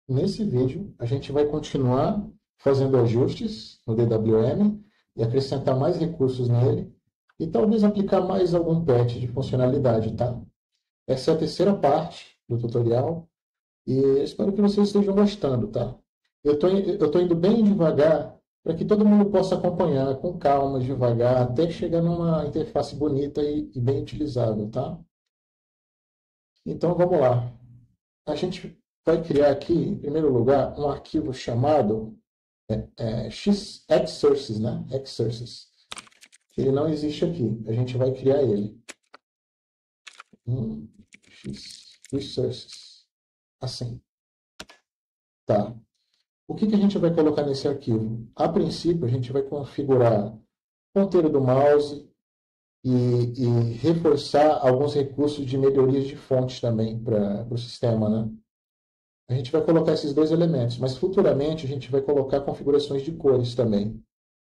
Nesse vídeo, a gente vai continuar fazendo ajustes no DWM e acrescentar mais recursos nele e talvez aplicar mais algum patch de funcionalidade, tá? Essa é a terceira parte do tutorial e espero que vocês estejam gostando, tá? Eu tô indo bem devagar para que todo mundo possa acompanhar com calma, devagar, até chegar numa interface bonita e bem utilizável, tá? Então vamos lá. A gente vai criar aqui, em primeiro lugar, um arquivo chamado Xsources, né? Xsources. Ele não existe aqui. A gente vai criar ele. Xsources. Assim. Tá. O que a gente vai colocar nesse arquivo? A princípio, a gente vai configurar o ponteiro do mouse e reforçar alguns recursos de melhorias de fonte também para o sistema, né? A gente vai colocar esses dois elementos, mas futuramente a gente vai colocar configurações de cores também.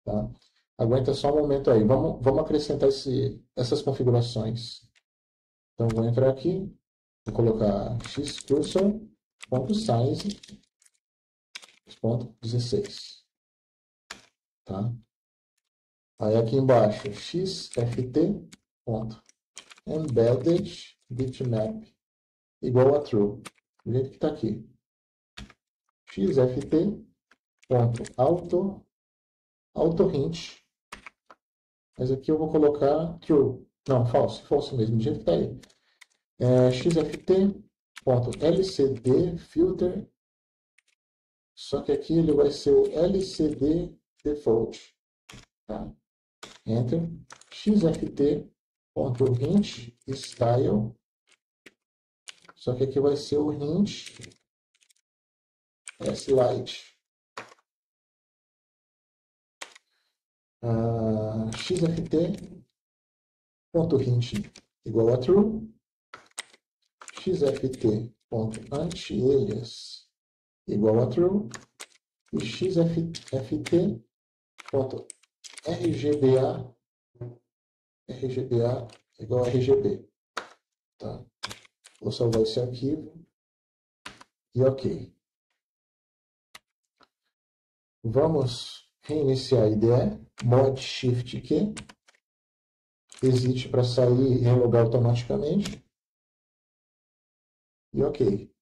Tá? Aguenta só um momento aí. Vamos acrescentar essas configurações. Então, vou entrar aqui, vou colocar xcursor.size.16. Tá? Aí aqui embaixo, xft.embeddedBitmap igual a true. Do jeito que está aqui. xft.autoHint. Mas aqui eu vou colocar true. Não, false mesmo, do jeito que está aí. xft.lcdFilter, só que aqui ele vai ser o LCD Default. Tá? Enter. xft.hintStyle, só que aqui vai ser o hint slide. xft.hint igual a true. xft.antialias igual a true. E xft.rgba igual a RGB. Tá? Vou salvar esse arquivo e ok. Vamos reiniciar a IDE, mod shift Q, exit para sair e relogar automaticamente. E ok.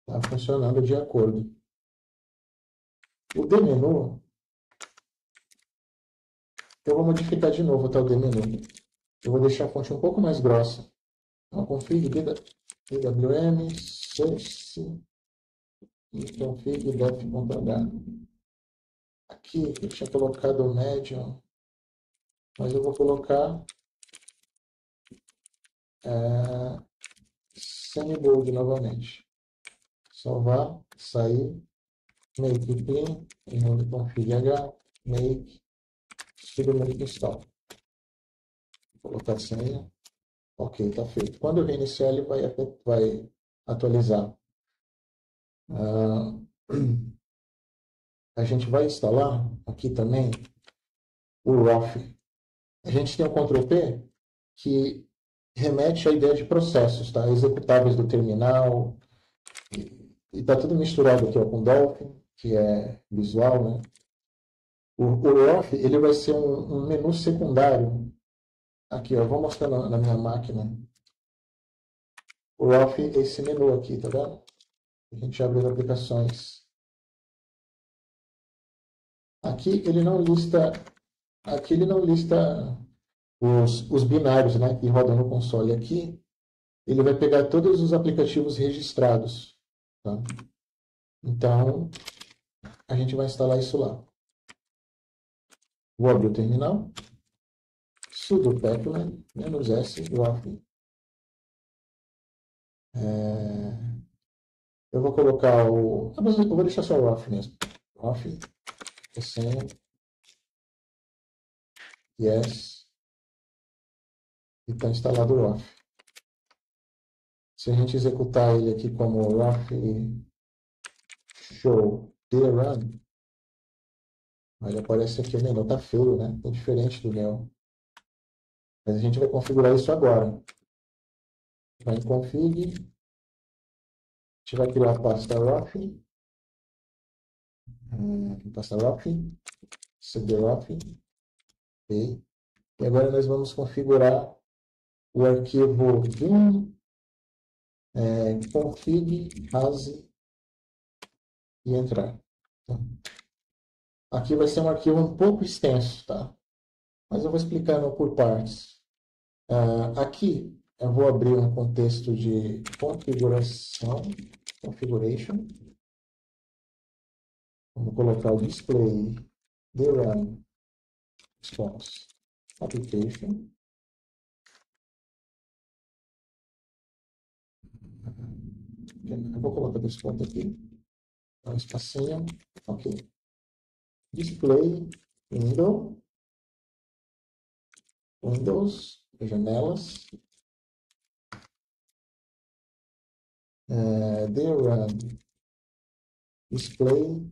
Está funcionando de acordo. O dmenu, eu vou modificar de novo tá, o dmenu. Eu vou deixar a fonte um pouco mais grossa. Então, config dwm source e config def.h. Aqui eu tinha colocado o medium, mas eu vou colocar semi-bold novamente. Salvar, sair, make clean, remove config h, make, sudo make install. Vou colocar a senha. Ok, está feito. Quando eu reiniciar, ele vai atualizar. A gente vai instalar aqui também o ROF. A gente tem o Ctrl+P que remete à ideia de processos, tá? Executáveis do terminal. E está tudo misturado aqui ó, com Dolphin, que é visual, né? O ROF ele vai ser um menu secundário. Aqui, ó, eu vou mostrar na minha máquina. O ROF é esse menu aqui, tá vendo? A gente abre as aplicações. Aqui ele não lista os binários, né, que rodam no console. Aqui ele vai pegar todos os aplicativos registrados. Tá? Então, a gente vai instalar isso lá. Vou abrir o terminal. Sudo pacman -s ROF. Eu vou colocar o... Eu vou deixar só o ROF mesmo. ROF, senha, yes, e está instalado o ROF. Se a gente executar ele aqui como ROF show run, ele aparece aqui o menu, tá feio, né? Tá diferente do meu. Mas a gente vai configurar isso agora. Vai em config, gente vai criar a pasta rough, cd rough, ok. E agora nós vamos configurar o arquivo vim, config, as e entrar. Aqui vai ser um arquivo um pouco extenso, tá? Mas eu vou explicando por partes. Aqui eu vou abrir um contexto de configuração, configuration. Vamos colocar o display DRAM response application. Eu vou colocar esse ponto aqui. Dá um espacinho. Ok. Display Windows, janelas. DRAM display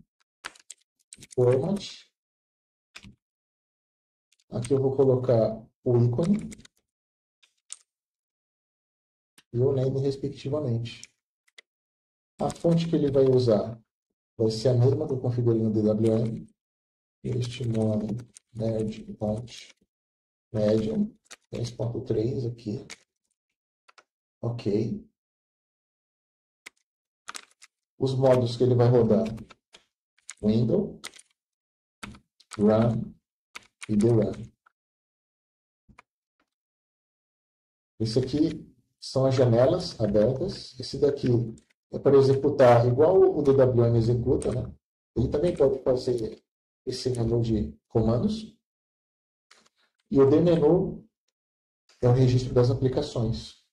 format. Aqui eu vou colocar o ícone e o name respectivamente. A fonte que ele vai usar vai ser a mesma que eu configurei no DWM. Estimula nerd font medium 10.3 aqui. Ok. Os modos que ele vai rodar: Windows, Run e DRAM. Esse aqui são as janelas abertas. Esse daqui é para executar igual o DWM executa, né? Ele também pode fazer esse menu de comandos. E o dmenu é o registro das aplicações,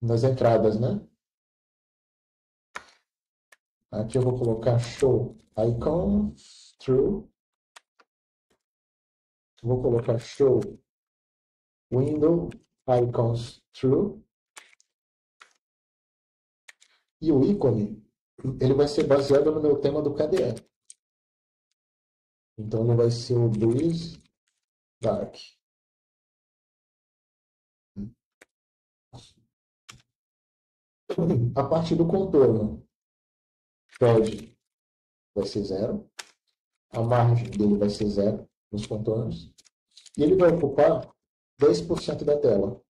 das entradas, né? Aqui eu vou colocar show icon true. Vou colocar show window icons true. E o ícone, ele vai ser baseado no meu tema do KDE. Então ele vai ser o Breeze Dark. A parte do contorno, pad vai ser 0. A margem dele vai ser 0 nos contornos. E ele vai ocupar 10% da tela.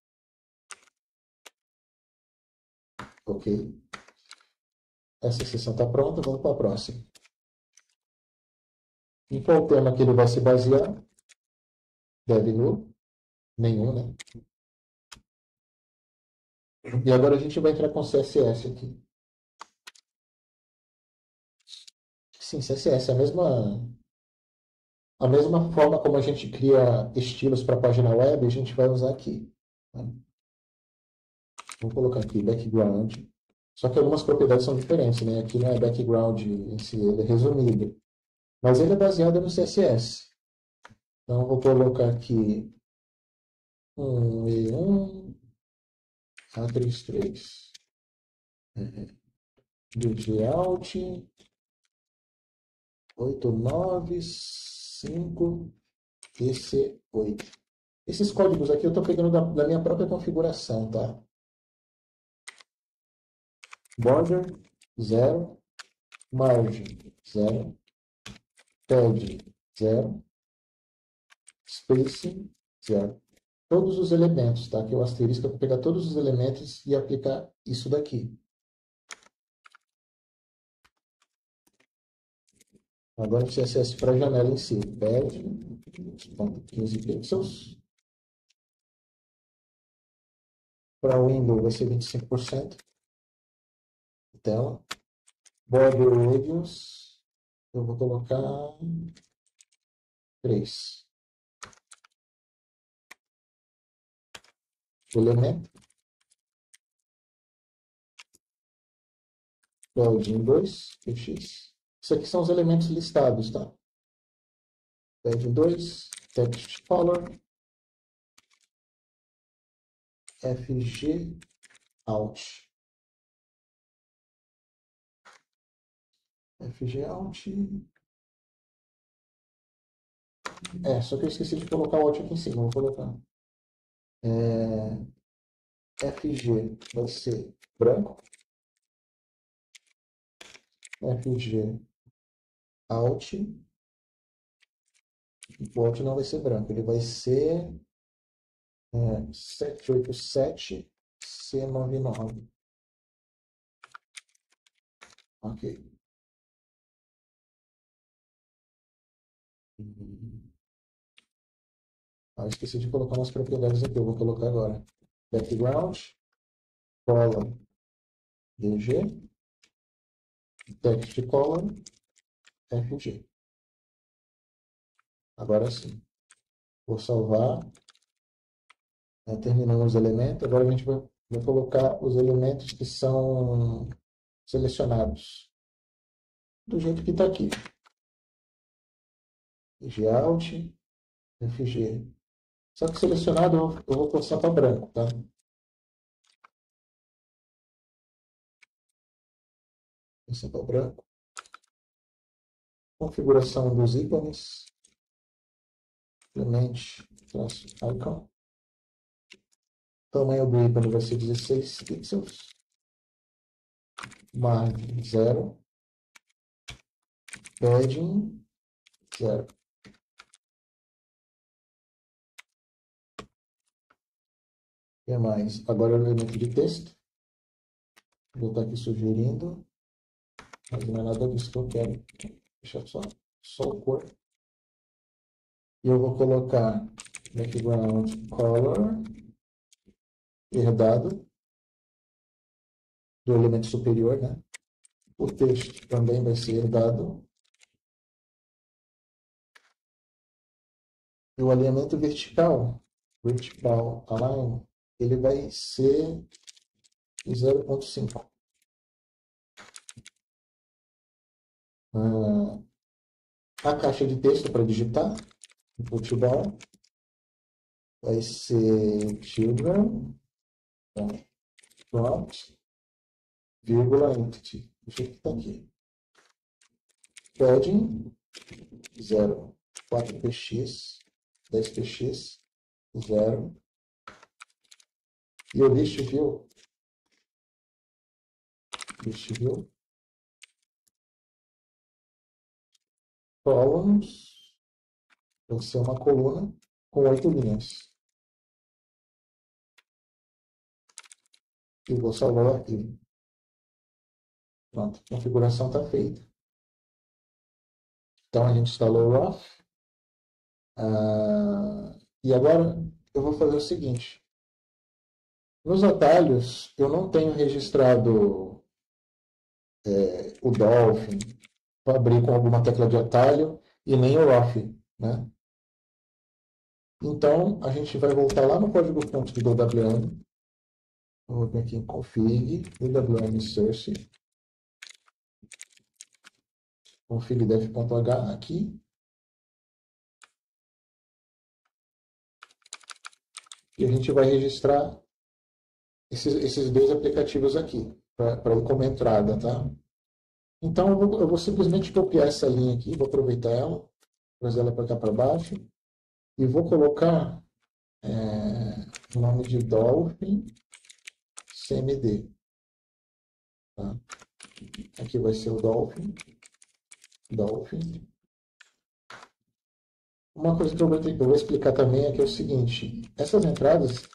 Ok? Essa seção está pronta, vamos para a próxima. Em qual tema que ele vai se basear? DevNu? Nenhum, né? E agora a gente vai entrar com CSS aqui. Sim, CSS é a mesma forma como a gente cria estilos para a página web, a gente vai usar aqui. Vou colocar aqui background. Só que algumas propriedades são diferentes, né? Aqui não é background em si, ele é resumido. Mas ele é baseado no CSS. Então, eu vou colocar aqui E1, A33. DG Alt 895 EC8. Esses códigos aqui eu estou pegando da minha própria configuração, tá? Border 0, margem 0, pad 0, spacing 0. Todos os elementos, tá? Aqui o asterisco é para pegar todos os elementos e aplicar isso daqui. Agora o CSS para a janela em si. Pad 15 pixels. Para Windows vai ser 25% de tela. Border radius, eu vou colocar 3. Elemento. Padding 2, px. Isso aqui são os elementos listados, tá? Padding 2, text color, fg alt. fg alt. Só que eu esqueci de colocar o alt aqui em cima, vou colocar. FG vai ser branco. FG Alt. O Alt não vai ser branco, ele vai ser 787 C99. Ok. Esqueci de colocar umas propriedades aqui, eu vou colocar agora. Background, color DG, text color FG. Agora sim. Vou salvar. Terminamos os elementos. Agora a gente vai colocar os elementos que são selecionados. Do jeito que está aqui. FG Alt, FG. Só que selecionado eu vou passar para branco, tá? Passar para branco. Configuração dos ícones. Implemente icon. Tamanho do ícone vai ser 16 pixels. Margem 0. Padding 0. O que mais? Agora o elemento de texto. Vou estar aqui sugerindo. Mas não é nada disso que eu quero. Deixa só o cor. E eu vou colocar background color herdado do elemento superior, né? O texto também vai ser herdado. E o alinhamento vertical align, ele vai ser 0.5. A caixa de texto para digitar, input bar, vai ser children, prompt, vírgula entity. Deixa eu clicar aqui. Padding 0, 4px, 10px, 0. E o list view columns vai ser uma coluna com 8 linhas. E vou salvar o arquivo. Pronto, a configuração está feita. Então a gente instalou o RAW. E agora eu vou fazer o seguinte. Nos atalhos, eu não tenho registrado o Dolphin para abrir com alguma tecla de atalho e nem o RAW, né? Então, a gente vai voltar lá no código-fonte do DWM. Eu vou vir aqui em config, DWM source, config dev.h aqui. E a gente vai registrar esses dois aplicativos aqui, para ir como entrada, tá? Então, eu vou simplesmente copiar essa linha aqui, vou aproveitar ela, trazer ela para cá para baixo, e vou colocar o nome de Dolphin CMD. Tá? Aqui vai ser o Dolphin. Uma coisa que eu vou explicar também é que é o seguinte, essas entradas,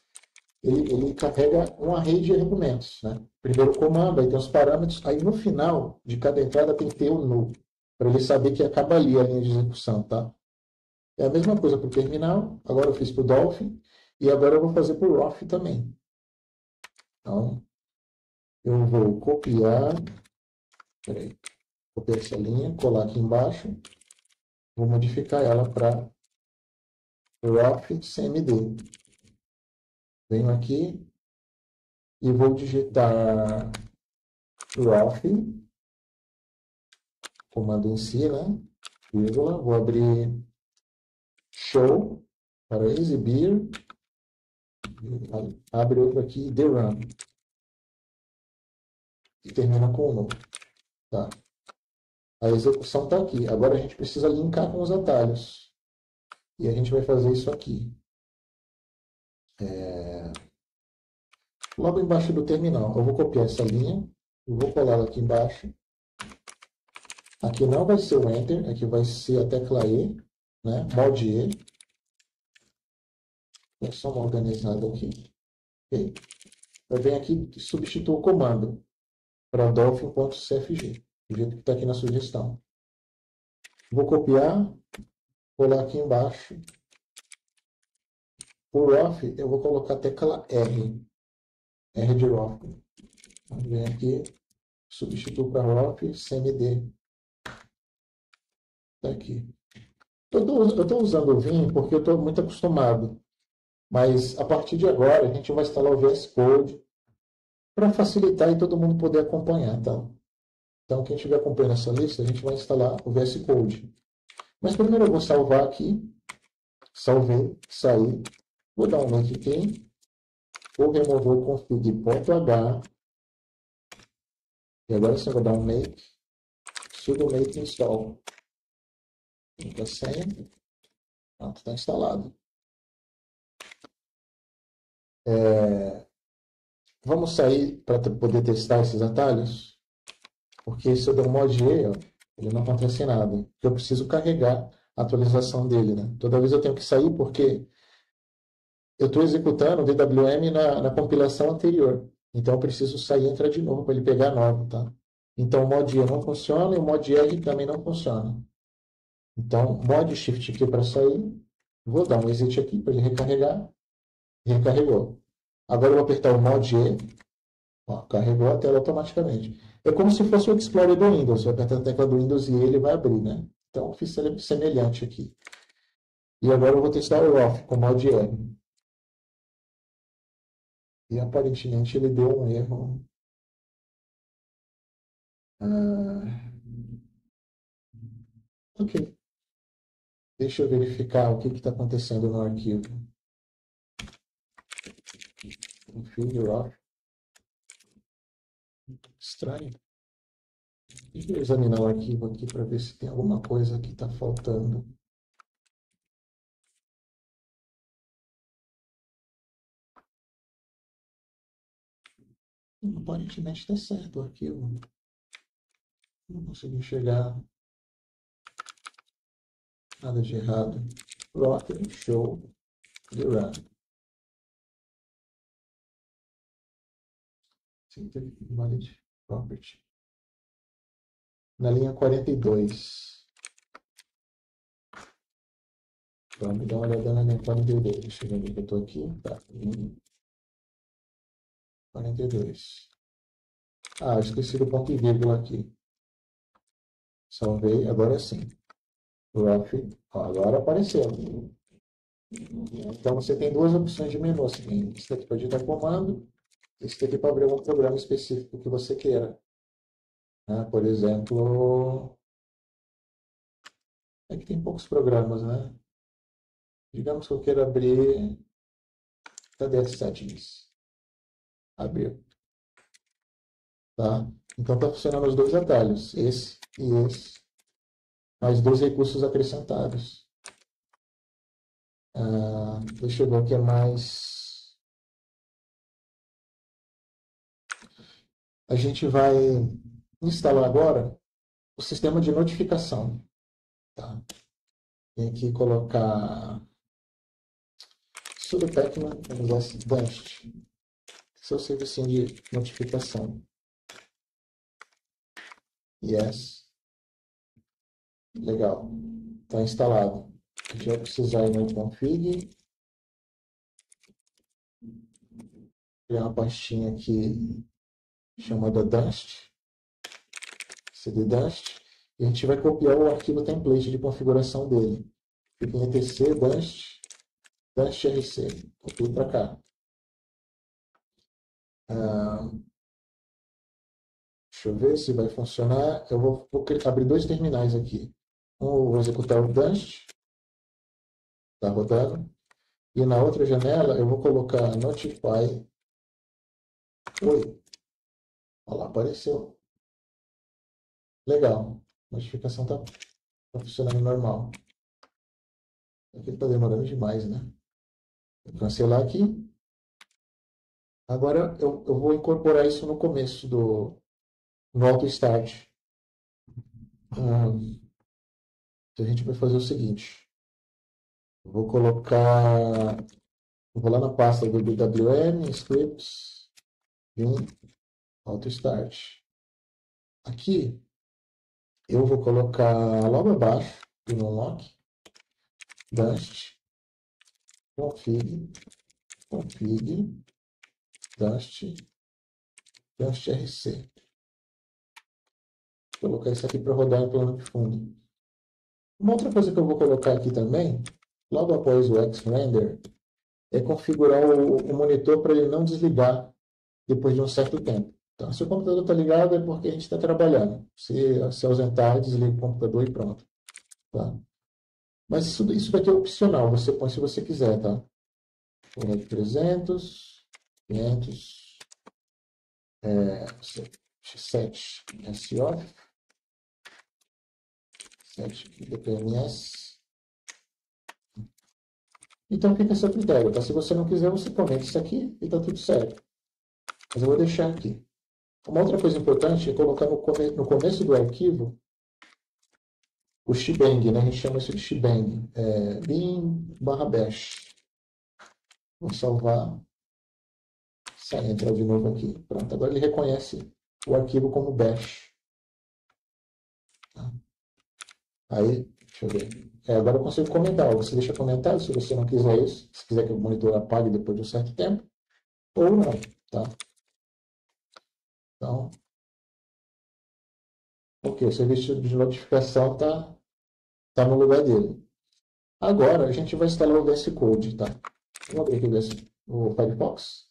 ele carrega um array de argumentos, né? Primeiro o comando, aí tem os parâmetros, aí no final de cada entrada tem que ter o null, para ele saber que acaba ali a linha de execução, tá? É a mesma coisa para o terminal, agora eu fiz para o Dolphin, e agora eu vou fazer para o Roth também. Então, eu vou copiar essa linha, colar aqui embaixo, vou modificar ela para Roth CMD. Venho aqui e vou digitar Roth, comando em si, né? Vírgula, vou abrir show para exibir, abre outro aqui, the run, e termina com o no. Tá? A execução está aqui. Agora a gente precisa linkar com os atalhos. E a gente vai fazer isso aqui. Logo embaixo do terminal. Eu vou copiar essa linha. E vou colar aqui embaixo. Aqui não vai ser o Enter, aqui vai ser a tecla E, né? Mod E. É só uma organizada aqui. Okay? Eu venho aqui e substituo o comando para dolphin.cfg, do jeito que está aqui na sugestão. Vou copiar, colar aqui embaixo. O Roth, eu vou colocar a tecla R. R de Roth. Vem aqui, substituo para Roth, CMD. Está aqui. Eu estou usando o Vim porque eu estou muito acostumado. Mas a partir de agora a gente vai instalar o VS Code para facilitar e todo mundo poder acompanhar, tá? Então quem estiver acompanhando essa lista, a gente vai instalar o VS Code. Mas primeiro eu vou salvar aqui. Salvei, saí. Vou dar um make aqui. Vou remover o config.h. E agora sim eu vou dar um make. Sudo make install. Clica a senha. Pronto, está instalado. Vamos sair para poder testar esses atalhos? Porque se eu der um mod E, ó, ele não acontece nada. Porque eu preciso carregar a atualização dele, né? Toda vez eu tenho que sair porque eu estou executando o DWM na compilação anterior. Então eu preciso sair e entrar de novo para ele pegar a nova, tá? Então o mod E não funciona e o mod R também não funciona. Então, mod Shift aqui para sair. Vou dar um exit aqui para ele recarregar. Recarregou. Agora eu vou apertar o mod E. Ó, carregou a tela automaticamente. É como se fosse o Explorer do Windows. Você aperta a tecla do Windows e ele vai abrir, né? Então, fiz semelhante aqui. E agora eu vou testar o off com o mod R. E aparentemente ele deu um erro. Ok. Deixa eu verificar o que está acontecendo no arquivo. Configure off. Estranho. Deixa eu examinar o arquivo aqui para ver se tem alguma coisa que está faltando. Aparentemente está certo o arquivo. Não consegui enxergar nada de errado. Rocker, show, the run. Valid property. Na linha 42. Vamos dar uma olhada na linha 42. Deixa eu ver onde eu estou aqui. Tá. 42. Ah, esqueci do ponto e vírgula aqui. Salvei, agora sim. Rough, agora apareceu. Então você tem duas opções de menu. Você tem esse daqui para digitar comando, esse daqui para abrir um programa específico que você queira. Por exemplo, aqui tem poucos programas, né? Digamos que eu queira abrir. Cadê as settings? Abriu. Tá? Então está funcionando os dois atalhos, esse e esse. Mais dois recursos acrescentados. Deixa eu ver o que é mais. A gente vai instalar agora o sistema de notificação. Tá? Tem que colocar sudo pacman dash. Esse é o serviço de notificação. Yes. Legal. Está instalado. A gente vai precisar ir no config. Criar uma pastinha aqui chamada Dust. CD Dust. E a gente vai copiar o arquivo template de configuração dele. Fica em etc Dust, Dust RC. Copio para cá. Deixa eu ver se vai funcionar. Eu vou abrir dois terminais aqui. Um eu vou executar o Dust. Está rodando. E na outra janela eu vou colocar Notify. Oi. Olha lá, apareceu. Legal. A notificação está funcionando normal. Aqui está demorando demais, né? Vou cancelar aqui. Agora eu vou incorporar isso no começo no auto start. Então a gente vai fazer o seguinte. Vou colocar. Vou lá na pasta do BWM, scripts, vim, auto start. Aqui eu vou colocar logo abaixo do unlock, dust, config, dust rc. Vou colocar isso aqui para rodar em plano de fundo. Uma outra coisa que eu vou colocar aqui também, logo após o Xrender, é configurar o monitor para ele não desligar depois de um certo tempo. Então, se o computador está ligado, é porque a gente está trabalhando. Se ausentar, desliga o computador e pronto. Tá? Mas isso daqui é opcional, você põe se você quiser, tá? Vou de 300, 500, 7 SO, 7 DPMS. Então fica a seu critério, tá? Se você não quiser, você comenta isso aqui e tá tudo certo. Mas eu vou deixar aqui. Uma outra coisa importante é colocar no começo do arquivo o shebang, né? A gente chama isso de shebang. bin/bash. Vou salvar. Sai, entrar de novo aqui. Pronto, agora ele reconhece o arquivo como bash. Tá? Aí, deixa eu ver. Agora eu consigo comentar. Você deixa comentário se você não quiser isso. Se quiser que o monitor apague depois de um certo tempo. Ou não, tá? Então, ok, o serviço de notificação está no lugar dele. Agora a gente vai instalar o VS Code, tá? Vou abrir aqui o Firefox.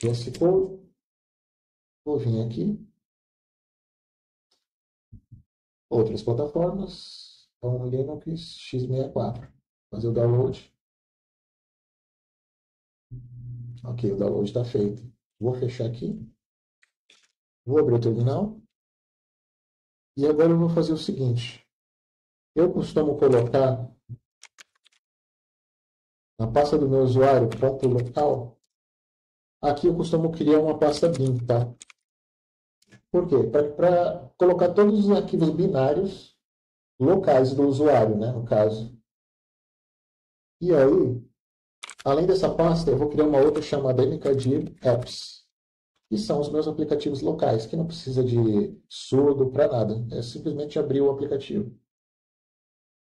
VS Code. Vou vir aqui. Outras plataformas. Então, Linux x64. Fazer o download. Ok, o download está feito. Vou fechar aqui. Vou abrir o terminal. E agora eu vou fazer o seguinte. Eu costumo colocar na pasta do meu usuário, ponto local. Aqui eu costumo criar uma pasta bin, tá? Por quê? Para colocar todos os arquivos binários locais do usuário, né, no caso. E aí, além dessa pasta, eu vou criar uma outra chamada mkdir apps, que são os meus aplicativos locais, que não precisa de sudo para nada. É simplesmente abrir o aplicativo.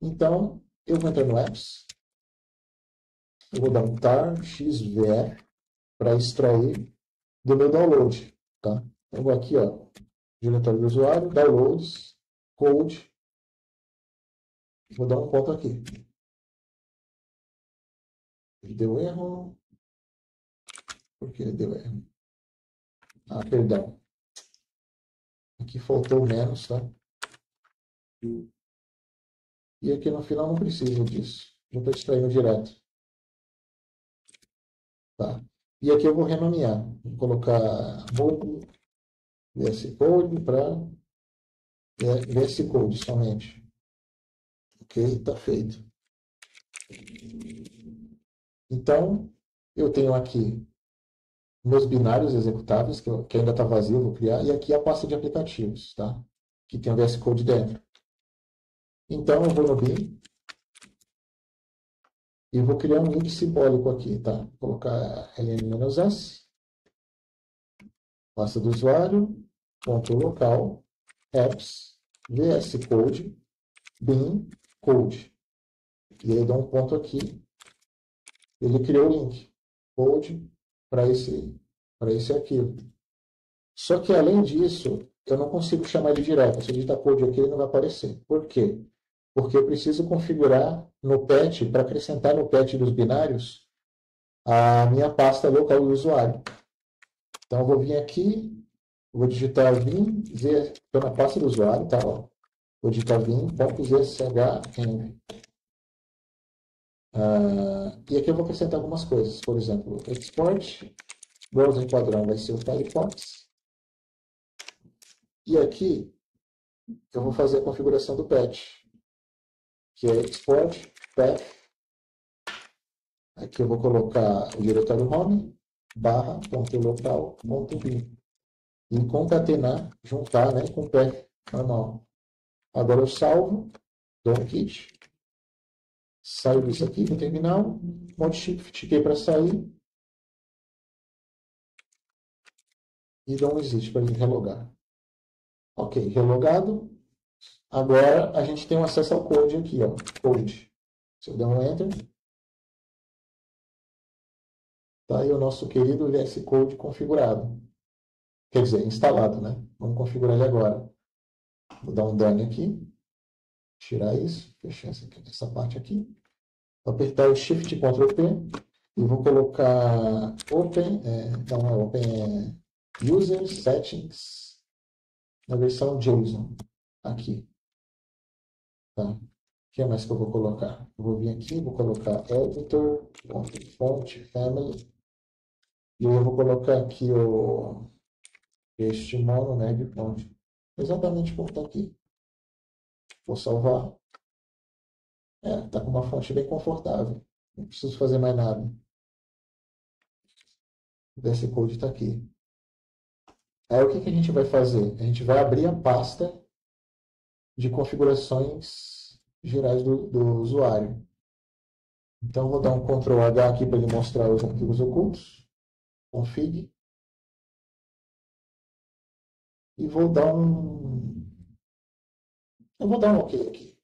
Então, eu vou entrar no apps, eu vou dar um tar xvr para extrair do meu download, tá? Eu vou aqui, ó, diretório do usuário, downloads, code, vou dar um ponto aqui. Ele deu erro. Por que ele deu erro? Ah, perdão. Aqui faltou menos, tá? E aqui no final não precisa disso. Já estou extraindo direto. Tá? E aqui eu vou renomear. Vou colocar mode VS Code para VS Code somente. Ok? Está feito. Então, eu tenho aqui meus binários executáveis, que ainda está vazio, eu vou criar, e aqui a pasta de aplicativos, tá? Que tem o VS Code dentro. Então, eu vou no bin e vou criar um link simbólico aqui, tá? Vou colocar ln-s, pasta do usuário, ponto local, apps, VS Code, bin, code. E aí dá um ponto aqui. Ele criou o link, code, para esse arquivo. Só que, além disso, eu não consigo chamar ele direto. Se eu digitar code aqui, ele não vai aparecer. Por quê? Porque eu preciso configurar no patch, para acrescentar no patch dos binários, a minha pasta local do usuário. Então, eu vou vir aqui, vou digitar vim, estou na pasta do usuário, tá? Ó. Vou digitar vim.zshrm. E aqui eu vou acrescentar algumas coisas. Por exemplo, export, browser padrão vai ser o Firefox. E aqui eu vou fazer a configuração do patch, que é export path. Aqui eu vou colocar o diretório home, /local.bin. E concatenar, juntar, né, com o path normal. Agora eu salvo, dou um quit, saio disso aqui do terminal, monte Shift Q para sair e dou um exit para ele relogar. Ok, relogado. Agora a gente tem um acesso ao code aqui, ó, code. Se eu der um Enter, tá aí o nosso querido VS Code configurado. Quer dizer, instalado, né? Vamos configurar ele agora. Vou dar um done aqui, tirar isso, fechar essa parte aqui. Vou apertar o Shift Ctrl P e vou colocar Open, não é Open, é User Settings na versão JSON, aqui. Tá? O que mais que eu vou colocar? Eu vou vir aqui, vou colocar Editor, Font, Family, e eu vou colocar aqui este mono, né, de font. Exatamente como está aqui. Vou salvar. Tá com uma fonte bem confortável. Não preciso fazer mais nada. Esse code está aqui. Aí o que a gente vai fazer? A gente vai abrir a pasta de configurações gerais do usuário. Então, vou dar um Ctrl H aqui para ele mostrar os arquivos ocultos. Config. E vou dar um... Eu vou dar um OK aqui.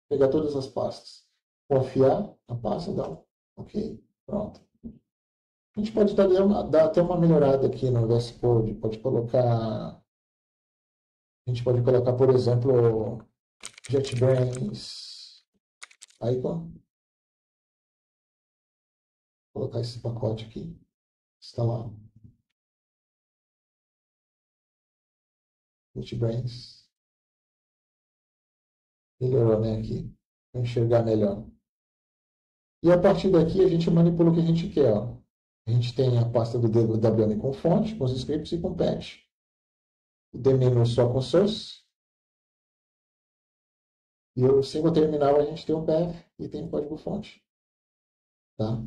Pegar todas as pastas. Confiar na pasta, dar um OK. Pronto. A gente pode dar até uma melhorada aqui no VS Code. Pode colocar... A gente pode colocar, por exemplo, JetBrains Icon. Vou colocar esse pacote aqui. Instalar. JetBrains. Melhorou, né, aqui. Para enxergar melhor. E a partir daqui a gente manipula o que a gente quer. Ó. A gente tem a pasta do DWM com fonte, com os scripts e com patch. O dmenu só com source. E o single terminal a gente tem o path e tem o código-fonte. Tá?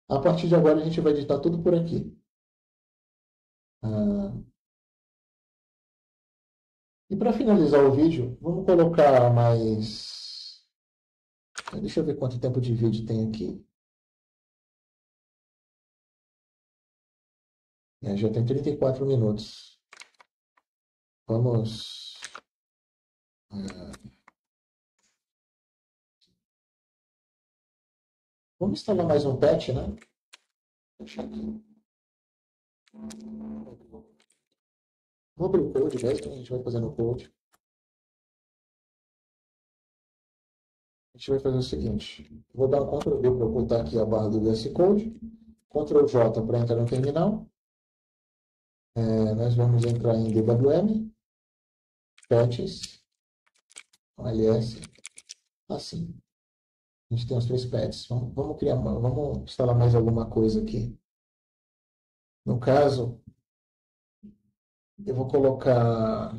A partir de agora a gente vai editar tudo por aqui. E para finalizar o vídeo, vamos colocar mais... Deixa eu ver quanto tempo de vídeo tem aqui. Já tem 34 minutos. Vamos... Vamos instalar mais um patch, né? Deixa aqui. Vou abrir o code mesmo, a gente vai fazendo o code. A gente vai fazer o seguinte. Vou dar um Ctrl V para ocultar aqui a barra do VS Code. Ctrl J para entrar no terminal. Nós vamos entrar em DWM. Patches. ls. Assim. A gente tem os 3 patches. Vamos instalar mais alguma coisa aqui. No caso, eu vou colocar...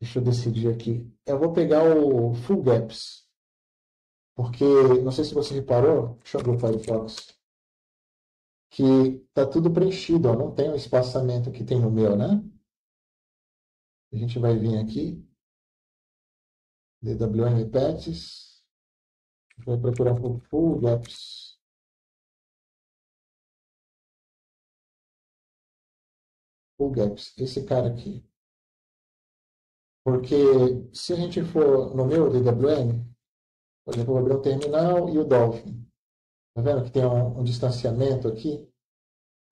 Deixa eu decidir aqui. Eu vou pegar o Full Gaps. Porque, não sei se você reparou, deixa eu abrir o Firefox, que está tudo preenchido, ó, não tem o espaçamento que tem no meu, né? A gente vai vir aqui, DWM Patches, vai procurar por Full Gaps. Full Gaps, esse cara aqui. Porque se a gente for no meu DWM, por exemplo, eu vou abrir o terminal e o Dolphin. Tá vendo que tem um distanciamento aqui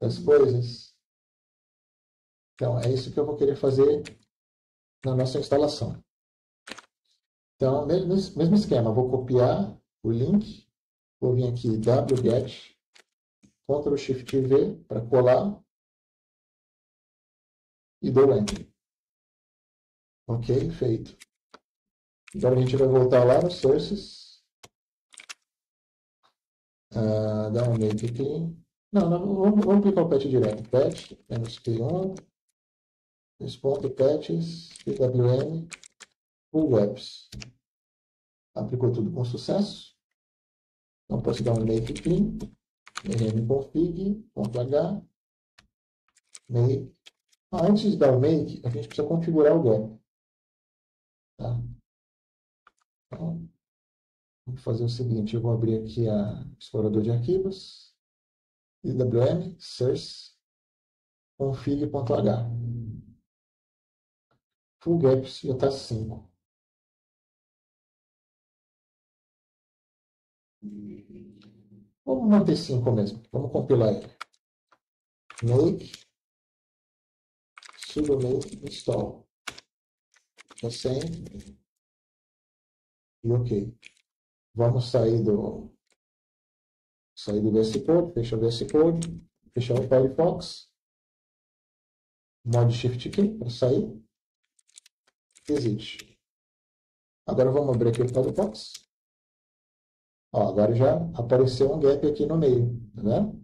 das coisas? Então, é isso que eu vou querer fazer na nossa instalação. Então, mesmo esquema, vou copiar o link, vou vir aqui wget, Ctrl Shift V para colar e dou Enter. Ok, feito. Agora a gente vai voltar lá no Sources, dar um make clean. Não, vamos aplicar o patch direto. Patch, -p1, patches, pwm, full webs. Aplicou tudo com sucesso. Então posso dar um make clean, rmconfig.h, make Antes de dar o make, a gente precisa configurar o gap. Tá? Então, vamos fazer o seguinte, eu vou abrir aqui a explorador de arquivos, IWM, source, config.h. Full gaps já está 5. Vamos manter 5 mesmo. Vamos compilar ele. Make, sudo make, install. Já sem. E ok. Vamos sair do VS Code, fechar o VS Code, fechar o Firefox, mod Shift Key para sair, exit. Agora vamos abrir aqui o Firefox. Ó, agora já apareceu um gap aqui no meio, tá vendo?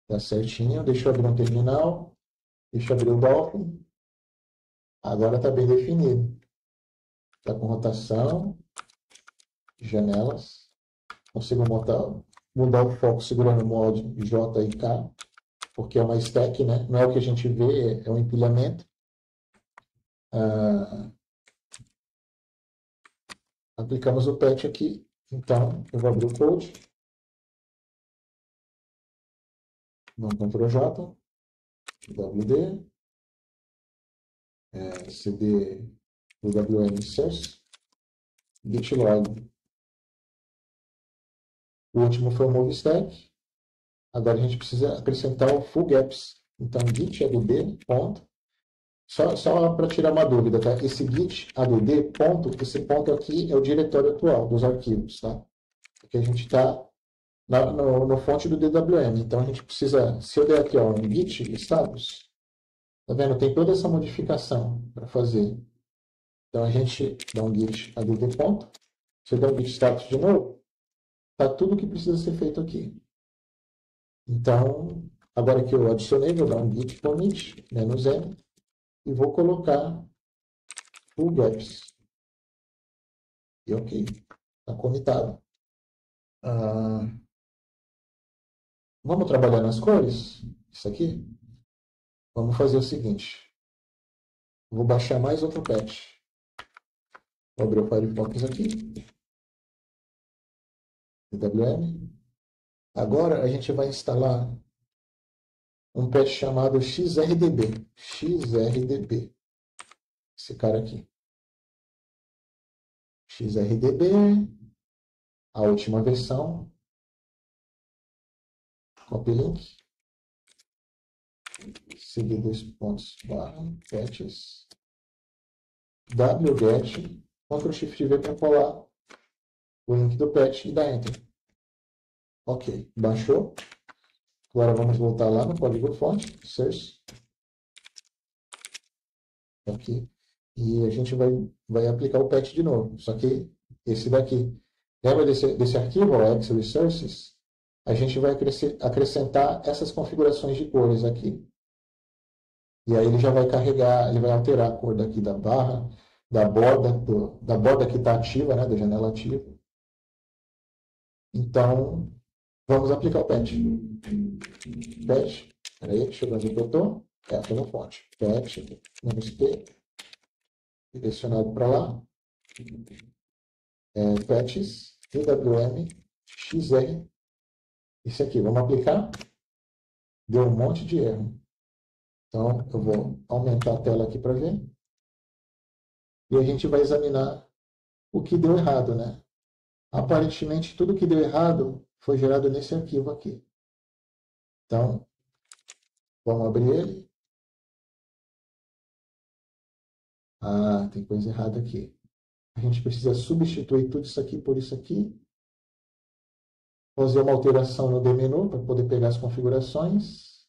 Tá certinho, deixa eu abrir um terminal, deixa eu abrir o Dolphin. Agora está bem definido. Está com rotação, janelas. Consigo mudar o foco segurando o mod J e K, porque é uma stack, né? Não é o que a gente vê, é um empilhamento. Aplicamos o patch aqui. Então, eu vou abrir o code. Vamos Ctrl J, WD, CD WM source, git log. O último foi o move stack. Agora a gente precisa acrescentar o full gaps. Então, git add ponto. Só para tirar uma dúvida, tá? Esse git add ponto, esse ponto aqui é o diretório atual dos arquivos, tá? Porque a gente está no fonte do DWM. Então a gente precisa, se eu der aqui ó, um git status, tá vendo? Tem toda essa modificação para fazer. Então a gente dá um git add ponto. Se eu der um git status de novo, tá tudo que precisa ser feito aqui. Então, agora que eu adicionei, vou dar um git commit -m e vou colocar full gaps. E ok, está comitado. Vamos trabalhar nas cores? Isso aqui? Vamos fazer o seguinte. Vou baixar mais outro patch. Vou abrir o Firefox aqui. DWM. Agora a gente vai instalar um patch chamado XRDB. XRDB. Esse cara aqui. XRDB. A última versão. Copy link. Seguir dois pontos barra patches. wget. Ctrl Shift V para colar o link do patch e dar Enter. Ok, baixou. Agora vamos voltar lá no código fonte, source, aqui, e a gente vai aplicar o patch de novo, só que esse daqui. Lembra desse arquivo, o X Resources? A gente vai acrescentar essas configurações de cores aqui. E aí ele já vai carregar, ele vai alterar a cor daqui da barra, da borda que está ativa, né, da janela ativa. Então, vamos aplicar o patch. Patch, peraí, deixa eu ver onde eu estou. Estou no fonte. Patch, -p, direcionado para lá. Patches, EWM, XR. Isso aqui, vamos aplicar. Deu um monte de erro. Então, eu vou aumentar a tela aqui para ver. E a gente vai examinar o que deu errado, né? Aparentemente, tudo que deu errado foi gerado nesse arquivo aqui. Então, vamos abrir ele. Ah, tem coisa errada aqui. A gente precisa substituir tudo isso aqui por isso aqui. Fazer uma alteração no dmenu para poder pegar as configurações.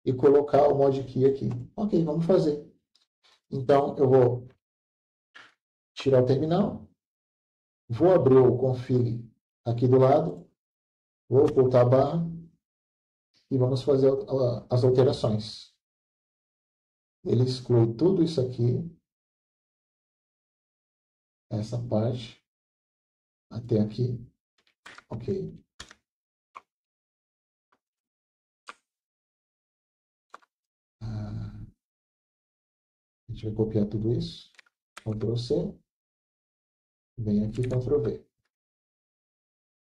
E colocar o mod key aqui. Ok, vamos fazer. Então, eu vou tirar o terminal. Vou abrir o config aqui do lado. Vou ocultar a barra. E vamos fazer as alterações. Ele exclui tudo isso aqui. Essa parte. Até aqui. Ok. gente vai copiar tudo isso. Ctrl C. Vem aqui, Ctrl V.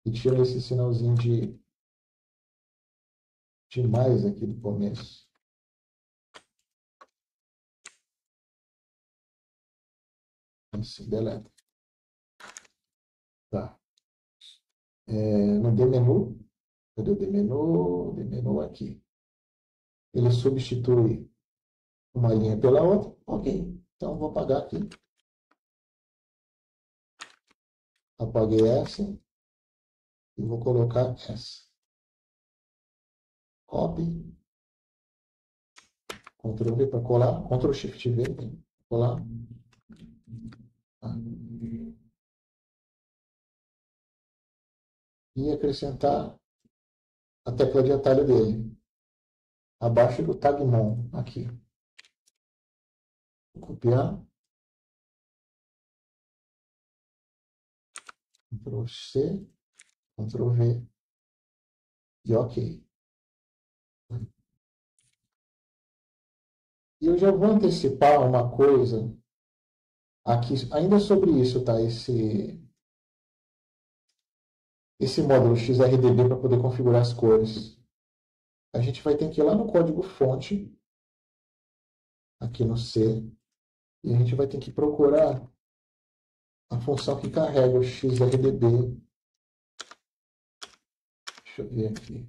E tira esse sinalzinho de mais aqui do começo. Assim, deleta. Tá. No D-menu, cadê o D-menu? D-menu aqui. Ele substitui uma linha pela outra. Ok. Então, vou apagar aqui. Apaguei essa. E vou colocar essa. Copy. Ctrl V para colar. Ctrl Shift V para colar. E acrescentar a tecla de atalho dele. Abaixo do Tagmon, aqui. Vou copiar. Ctrl C. Ctrl V. E OK. E eu já vou antecipar uma coisa aqui, ainda sobre isso, tá? Esse módulo XRDB para poder configurar as cores. A gente vai ter que ir lá no código fonte, aqui no C, e a gente vai ter que procurar a função que carrega o XRDB. Deixa eu ver aqui.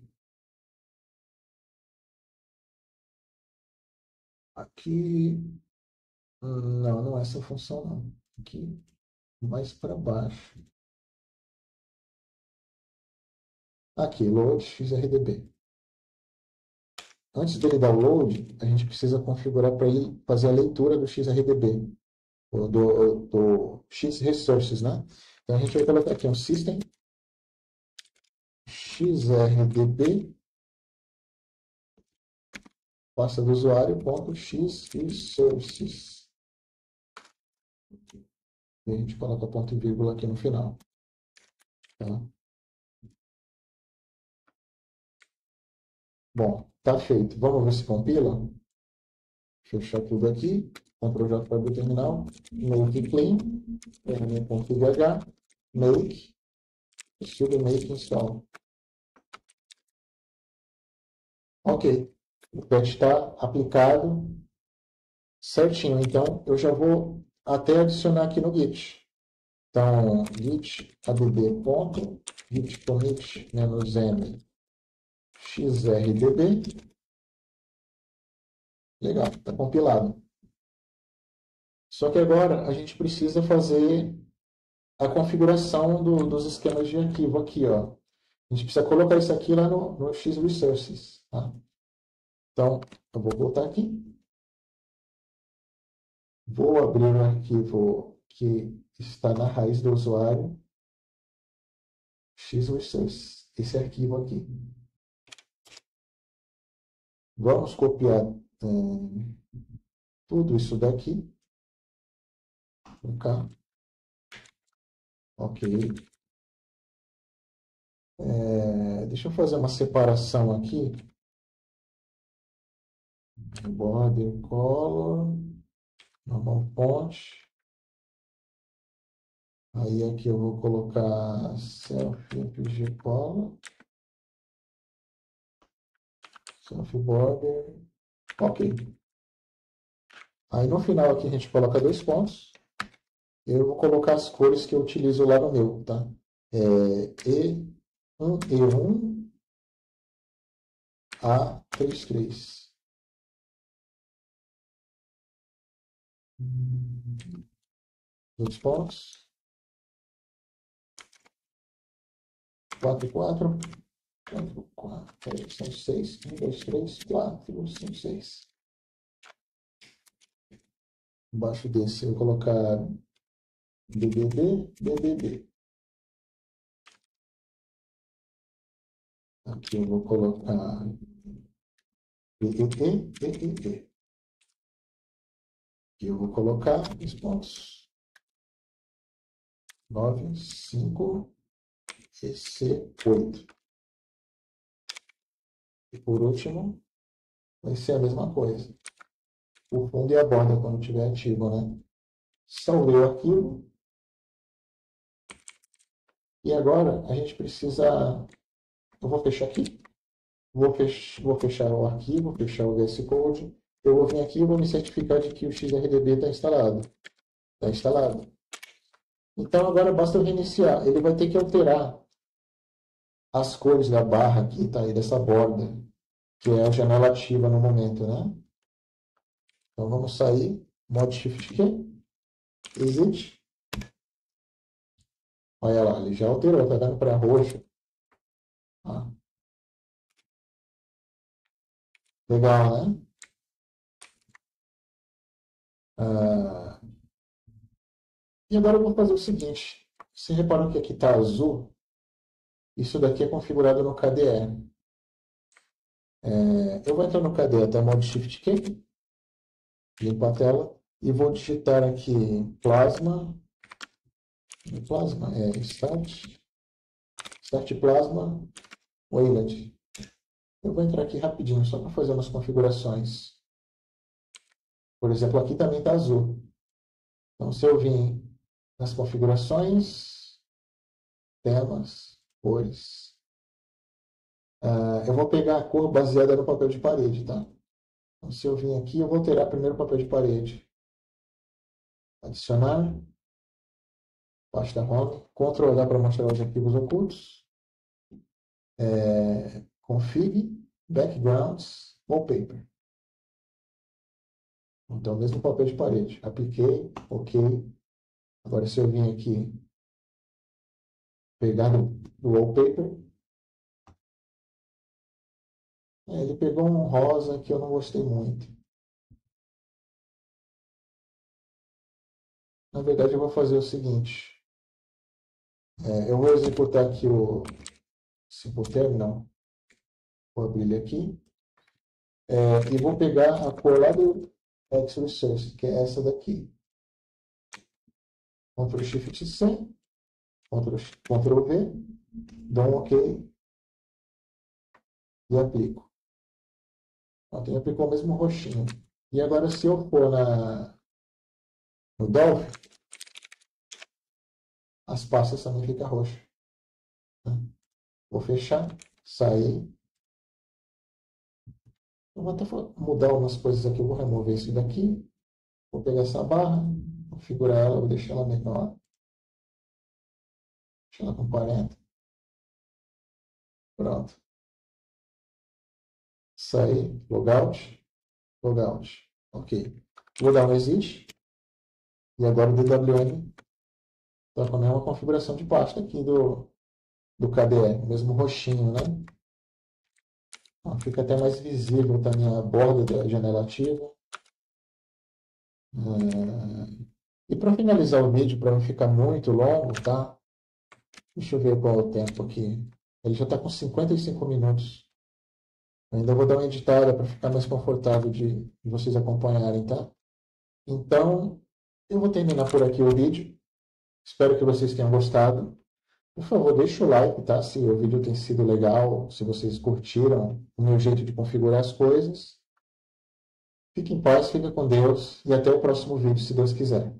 Aqui, não é essa função não. Aqui, mais para baixo. Aqui, load XRDB. Antes dele dar o load, a gente precisa configurar para ele fazer a leitura do XRDB, do X-Resources, né? Então a gente vai colocar aqui um system XRDB pasta do usuário.xresources. E a gente coloca ponto e vírgula aqui no final. Tá? Bom, tá feito. Vamos ver se compila. Fechar tudo aqui. Ctrl J para abrir o terminal. Make clean. Terminal.vh. Make. Make install. Ok. O patch está aplicado certinho. Então, eu já vou até adicionar aqui no Git. Então, git add ponto, git commit -m xrdb. Legal, está compilado. Só que agora a gente precisa fazer a configuração dos esquemas de arquivo aqui, ó. A gente precisa colocar isso aqui lá no X-Resources. Tá? Então, eu vou voltar aqui. Vou abrir o arquivo que está na raiz do usuário. X-Resources. Esse arquivo aqui. Vamos copiar tudo isso daqui. Cá. Ok. Deixa eu fazer uma separação aqui. Border color. Normal font. Aí aqui eu vou colocar self color. Self border. Ok. Aí no final aqui a gente coloca 2 pontos. Eu vou colocar as cores que eu utilizo lá no meu, tá? E1, A33. Dois pontos. 4, 4. 4, 4. São 6. 1, 2, 3, 4, 5, 6. Embaixo desse eu vou colocar BBB. Aqui eu vou colocar EE. Aqui eu vou colocar os pontos 9, 5 e C8. E por último, vai ser a mesma coisa. o fundo e a borda quando estiver ativo, né? Salvei o arquivo. E agora a gente precisa... Eu vou fechar aqui. Vou fechar o arquivo, fechar o VS Code. Eu vou vir aqui e vou me certificar de que o XRDB está instalado. Está instalado. Então agora basta eu reiniciar. Ele vai ter que alterar as cores da barra aqui, tá aí, dessa borda, que é a janela ativa no momento, né? Então vamos sair, Mod Shift Q, Exit. Olha lá, ele já alterou, tá dando para roxo. Ah, legal, né? Ah, e agora eu vou fazer o seguinte. Você reparou que aqui está azul? Isso daqui é configurado no KDE. Eu vou entrar no KDE até Mod Shift Q, limpo a tela e vou digitar aqui Plasma, Start Plasma Wayland. Eu vou entrar aqui rapidinho, só para fazer umas configurações. Por exemplo, aqui também está azul. Então, se eu vim nas configurações, temas, cores, eu vou pegar a cor baseada no papel de parede, tá? Então, se eu vim aqui, eu vou alterar primeiro o papel de parede. Adicionar, pasta home, Ctrl H para mostrar os arquivos ocultos. Config, backgrounds, wallpaper. Então, mesmo papel de parede. Apliquei, ok. Agora, se eu vim aqui pegar no wallpaper, ele pegou um rosa que eu não gostei muito. Na verdade, eu vou fazer o seguinte. Eu vou executar aqui o Simple Terminal. Vou abrir ele aqui. E vou pegar a cor lá do X-Resource, que é essa daqui. Ctrl Shift C, Ctrl V, dou um OK e aplico. Ele aplicou o mesmo roxinho. E agora, se eu for no Dolphin, as pastas também ficam roxas. Vou fechar, sair. Eu vou até mudar algumas coisas aqui. Eu vou remover isso daqui. Vou pegar essa barra, configurar ela, vou deixar ela menor. Deixar ela com 40. Pronto. Sair, logout, logout. Ok. Vou dar um exit. E agora o DWM está com a mesma configuração de pasta aqui do KDE, mesmo roxinho, né? Fica até mais visível também a borda da janela ativa. E para finalizar o vídeo, para não ficar muito longo, tá? Deixa eu ver qual é o tempo aqui. Ele já está com 55 minutos. Eu ainda vou dar uma editada para ficar mais confortável de vocês acompanharem, tá? Então, eu vou terminar por aqui o vídeo. Espero que vocês tenham gostado. Por favor, deixa o like, tá? Se o vídeo tem sido legal, se vocês curtiram o meu jeito de configurar as coisas. Fique em paz, fique com Deus e até o próximo vídeo, se Deus quiser.